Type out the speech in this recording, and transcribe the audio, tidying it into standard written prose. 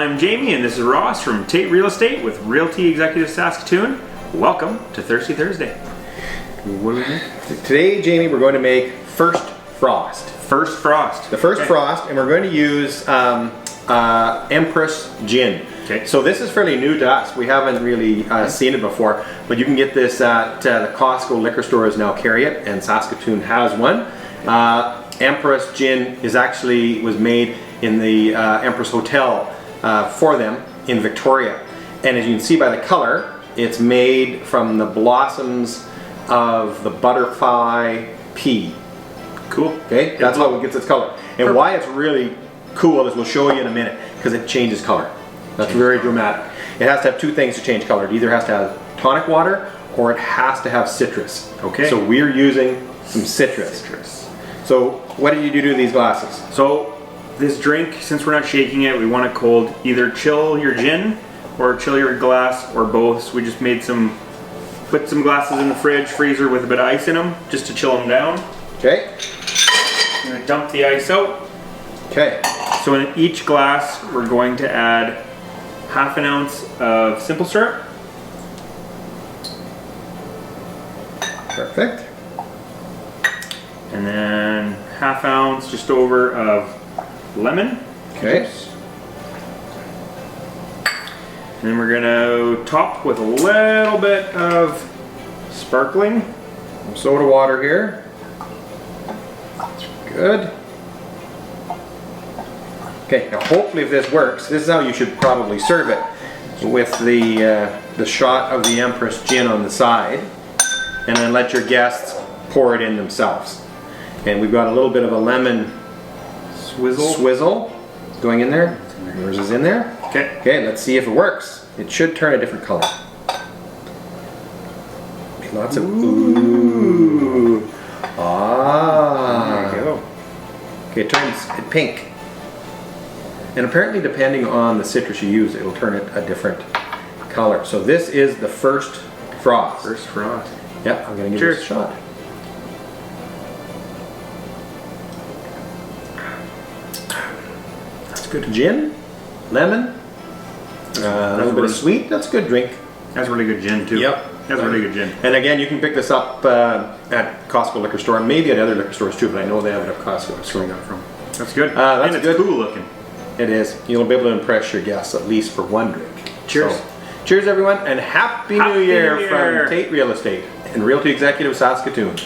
I'm Jamie and this is Ross from Tait Real Estate with Realty Executive Saskatoon. Welcome to Thirsty Thursday. What do we make? Today, Jamie, we're going to make first frost. First frost. The first frost, and we're going to use Empress Gin. Okay. So this is fairly new to us. We haven't really seen it before, but you can get this at the Costco liquor stores now carry it, and Saskatoon has one. Empress Gin was made in the Empress Hotel for them in Victoria. And as you can see by the color, it's made from the blossoms of the butterfly pea. Cool. Okay, that's how it gets its color. And why it's really cool is we'll show you in a minute, because it changes color. That's very dramatic. It has to have two things to change color. It either has to have tonic water or it has to have citrus. Okay. So we're using some citrus. So what did you do to these glasses? So this drink, since we're not shaking it, we want it cold. Either chill your gin or chill your glass or both. So we just put some glasses in the fridge, freezer with a bit of ice in them just to chill them down. Okay. I'm going to dump the ice out. Okay. So in each glass, we're going to add ½ ounce of simple syrup. Perfect. And then ½ ounce just over of lemon. Okay. Juice. And then we're gonna top with a little bit of sparkling. Some soda water here. Good. Okay, now hopefully if this works, this is how you should probably serve it, with the shot of the Empress Gin on the side, and then let your guests pour it in themselves. And we've got a little bit of a lemon swizzle going in there. Yours is in there. Okay. Okay, let's see if it works. It should turn a different color. Lots of ooh. Ah. There you go. Okay, it turns pink. And apparently, depending on the citrus you use, it'll turn it a different color. So this is the first frost. First frost. Yep, I'm gonna give Cheers. this a shot. That's good. Gin, lemon, a little bit of sweet. That's a good drink. That's really good gin too. Yep. That's really good gin. And again, you can pick this up at Costco liquor store, and maybe at other liquor stores too, but I know they have it at Costco. That's where we got it from. That's good. That's and it's good. cool looking. It is. You'll be able to impress your guests at least for one drink. Cheers. So, cheers everyone, and Happy New Year from Tait Real Estate and Realty Executive Saskatoon.